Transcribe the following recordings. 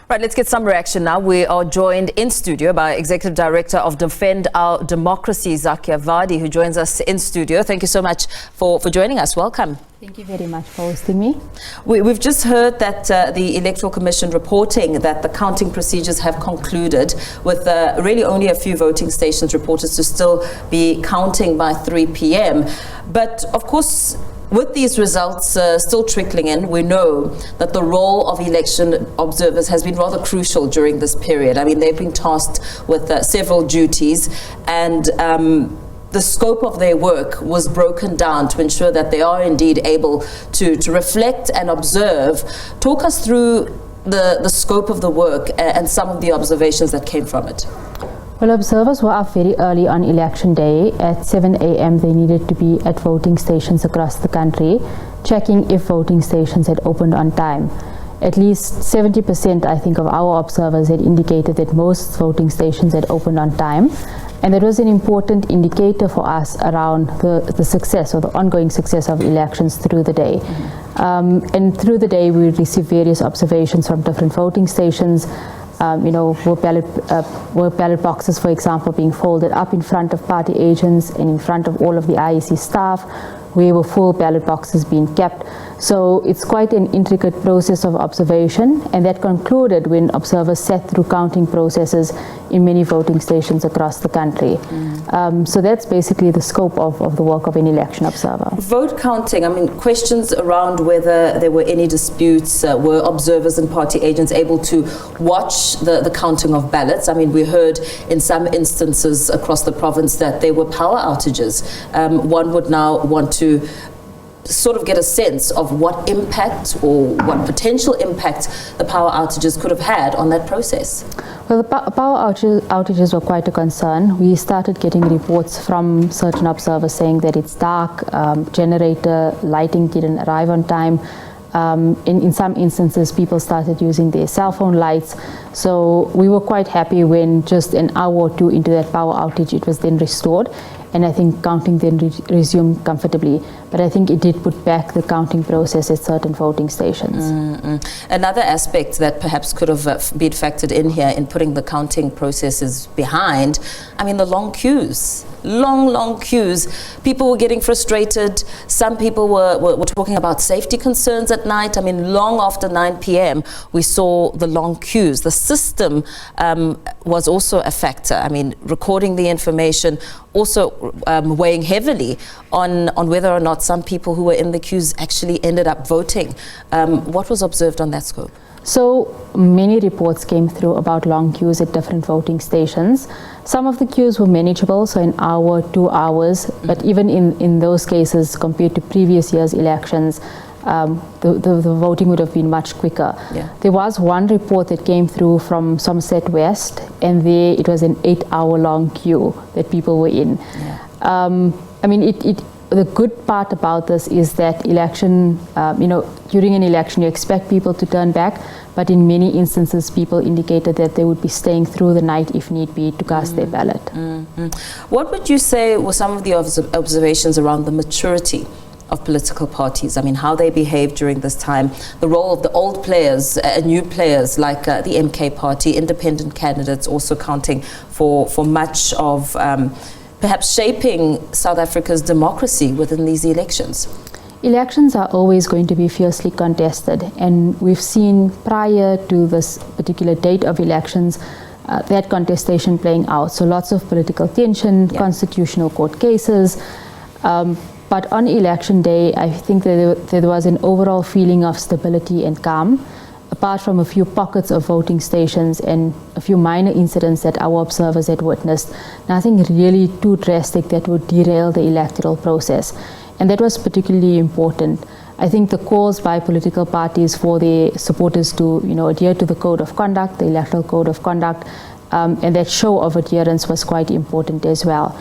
Right, let's get some reaction now. We are joined in studio by Executive Director of Defend Our Democracy, Zaakirah Vadi, who joins us in studio. Thank you so much for joining us. Welcome. Thank you very much for hosting me. We've just heard that the Electoral Commission reporting that the counting procedures have concluded with really only a few voting stations reported to still be counting by 3 p.m. But of course, with these results still trickling in, we know that the role of election observers has been rather crucial during this period. I mean, they've been tasked with several duties, and the scope of their work was broken down to ensure that they are indeed able to reflect and observe. Talk us through the scope of the work and some of the observations that came from it. Well, observers were up very early on election day. At 7 a.m. they needed to be at voting stations across the country, checking if voting stations had opened on time. At least 70%, I think, of our observers had indicated that most voting stations had opened on time. And that was an important indicator for us around the success or the ongoing success of elections through the day. And through the day, we received various observations from different voting stations. Were ballot boxes, for example, being folded up in front of party agents and in front of all of the IEC staff? Where were full ballot boxes being kept? So it's quite an intricate process of observation, and that concluded when observers sat through counting processes in many voting stations across the country. So that's basically the scope of the work of an election observer. Vote counting, I mean, questions around whether there were any disputes, were observers and party agents able to watch the counting of ballots? I mean, we heard in some instances across the province that there were power outages. One would now want to sort of get a sense of what impact or what potential impact the power outages could have had on that process. Well, the power outages were quite a concern. We started getting reports from certain observers saying that it's dark, generator lighting didn't arrive on time. In some instances, people started using their cell phone lights. So we were quite happy when just an hour or two into that power outage, it was then restored. And I think counting then resumed comfortably. But I think it did put back the counting process at certain voting stations. Another aspect that perhaps could have been factored in here in putting the counting processes behind, I mean, the long queues. Long queues. People were getting frustrated. Some people were talking about safety concerns at night. I mean, long after 9 p.m., we saw the long queues. The system was also a factor. I mean, recording the information, also weighing heavily on whether or not some people who were in the queues actually ended up voting. What was observed on that scope? So many reports came through about long queues at different voting stations. Some of the queues were manageable, so an hour, 2 hours, but even in those cases, compared to previous year's elections, the voting would have been much quicker. Yeah. There was one report that came through from Somerset West, and there it was an 8-hour-long queue that people were in. Yeah. I mean, the good part about this is that election, during an election, you expect people to turn back, but in many instances, people indicated that they would be staying through the night if need be to cast their ballot. What would you say were some of the observations around the maturity of political parties? I mean, how they behaved during this time, the role of the old players and new players like the MK party, independent candidates also counting for much of perhaps shaping South Africa's democracy within these elections? Elections are always going to be fiercely contested, and we've seen prior to this particular date of elections that contestation playing out. So lots of political tension, constitutional court cases. But on election day, I think that there was an overall feeling of stability and calm. Apart from a few pockets of voting stations and a few minor incidents that our observers had witnessed, nothing really too drastic that would derail the electoral process. And that was particularly important. I think the calls by political parties for their supporters to adhere to the code of conduct, the electoral code of conduct, and that show of adherence was quite important as well.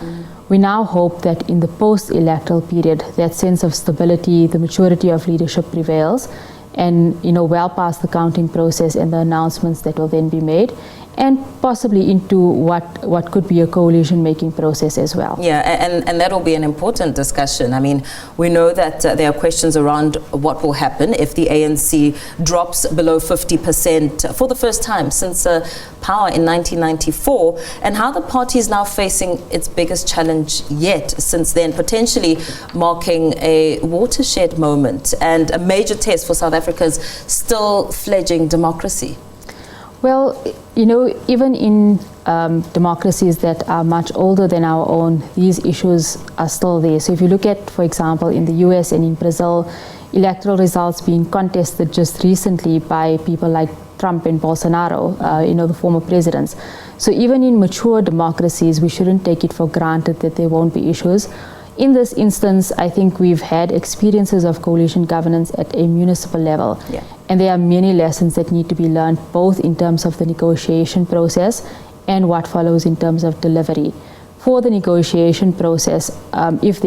We now hope that in the post-electoral period, that sense of stability, the maturity of leadership prevails, and well past the counting process and the announcements that will then be made, and possibly into what could be a coalition-making process as well. Yeah, and that will be an important discussion. I mean, we know that there are questions around what will happen if the ANC drops below 50% for the first time since power in 1994, and how the party is now facing its biggest challenge yet since then, potentially marking a watershed moment and a major test for South Africa's still fledgling democracy. Well, even in democracies that are much older than our own, these issues are still there. So if you look at, for example, in the US and in Brazil, electoral results being contested just recently by people like Trump and Bolsonaro, the former presidents. So even in mature democracies, we shouldn't take it for granted that there won't be issues. In this instance, I think we've had experiences of coalition governance at a municipal level. Yeah. And there are many lessons that need to be learned, both in terms of the negotiation process and what follows in terms of delivery. For the negotiation process, if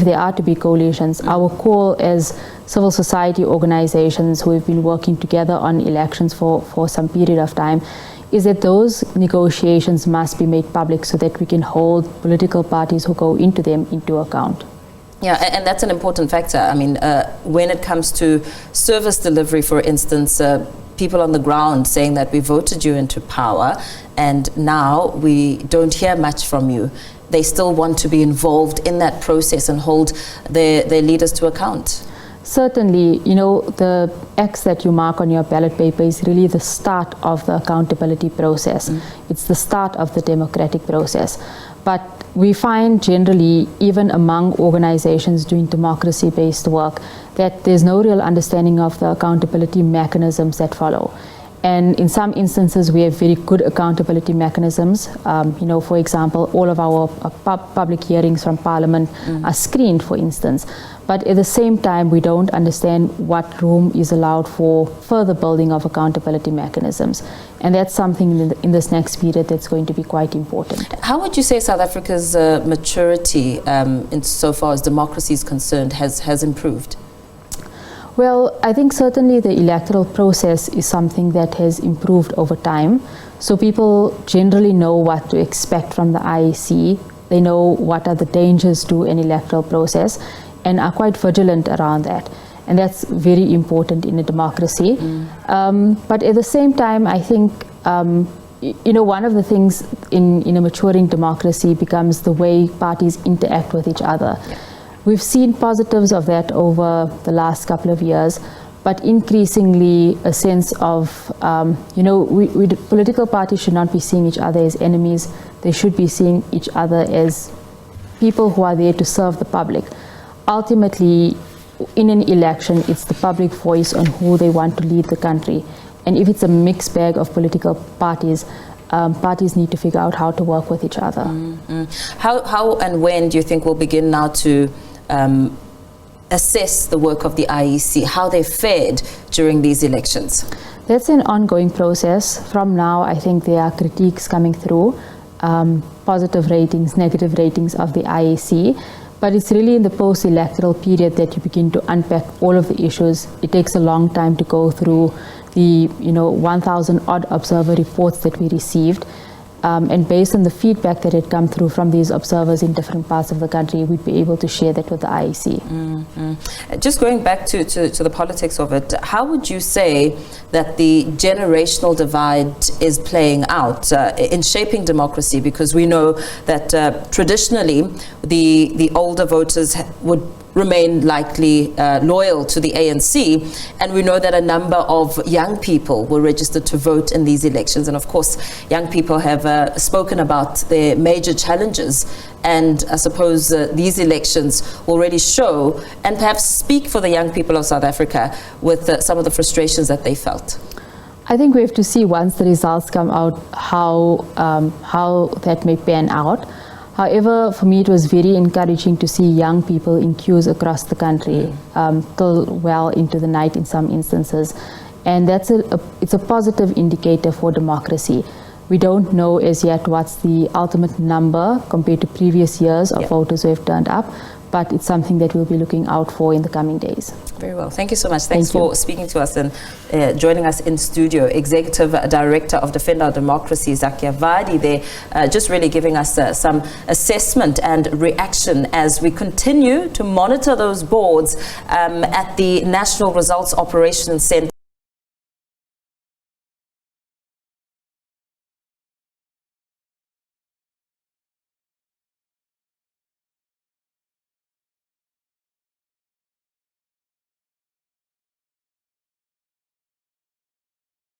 there are to be coalitions, our call as civil society organizations who have been working together on elections for some period of time is that those negotiations must be made public so that we can hold political parties who go into them into account. Yeah, and that's an important factor. I mean, when it comes to service delivery, for instance, people on the ground saying that we voted you into power and now we don't hear much from you. They still want to be involved in that process and hold their leaders to account. Certainly, the X that you mark on your ballot paper is really the start of the accountability process. It's the start of the democratic process. But we find generally, even among organizations doing democracy-based work, that there's no real understanding of the accountability mechanisms that follow. And in some instances, we have very good accountability mechanisms. For example, all of our public hearings from Parliament are screened, for instance. But at the same time, we don't understand what room is allowed for further building of accountability mechanisms. And that's something in this next period that's going to be quite important. How would you say South Africa's maturity insofar as democracy is concerned has improved? Well, I think certainly the electoral process is something that has improved over time. So people generally know what to expect from the IEC. They know what are the dangers to an electoral process and are quite vigilant around that. And that's very important in a democracy. But at the same time, I think, one of the things in a maturing democracy becomes the way parties interact with each other. Yeah. We've seen positives of that over the last couple of years, but increasingly a sense of, political parties should not be seeing each other as enemies. They should be seeing each other as people who are there to serve the public. Ultimately, in an election, it's the public voice on who they want to lead the country. And if it's a mixed bag of political parties, parties need to figure out how to work with each other. How and when do you think we'll begin now to assess the work of the IEC, how they fared during these elections? That's an ongoing process. From now, I think there are critiques coming through, positive ratings, negative ratings of the IEC. But it's really in the post-electoral period that you begin to unpack all of the issues. It takes a long time to go through the 1,000 odd observer reports that we received. And based on the feedback that had come through from these observers in different parts of the country, we'd be able to share that with the IEC. Just going back to the politics of it, how would you say that the generational divide is playing out in shaping democracy? Because we know that traditionally the older voters would remain likely loyal to the ANC, and we know that a number of young people were registered to vote in these elections, and of course young people have spoken about their major challenges, and I suppose these elections will really show and perhaps speak for the young people of South Africa with some of the frustrations that they felt. I think we have to see once the results come out how that may pan out. However, for me, it was very encouraging to see young people in queues across the country till well into the night in some instances. And it's a positive indicator for democracy. We don't know as yet what's the ultimate number compared to previous years of voters who have turned up, but it's something that we'll be looking out for in the coming days. Very well. Thank you so much. Thanks Thank you. for speaking to us and joining us in studio. Executive Director of Defend Our Democracy, Zaakirah Vadi, there, just really giving us some assessment and reaction as we continue to monitor those boards at the National Results Operations Centre.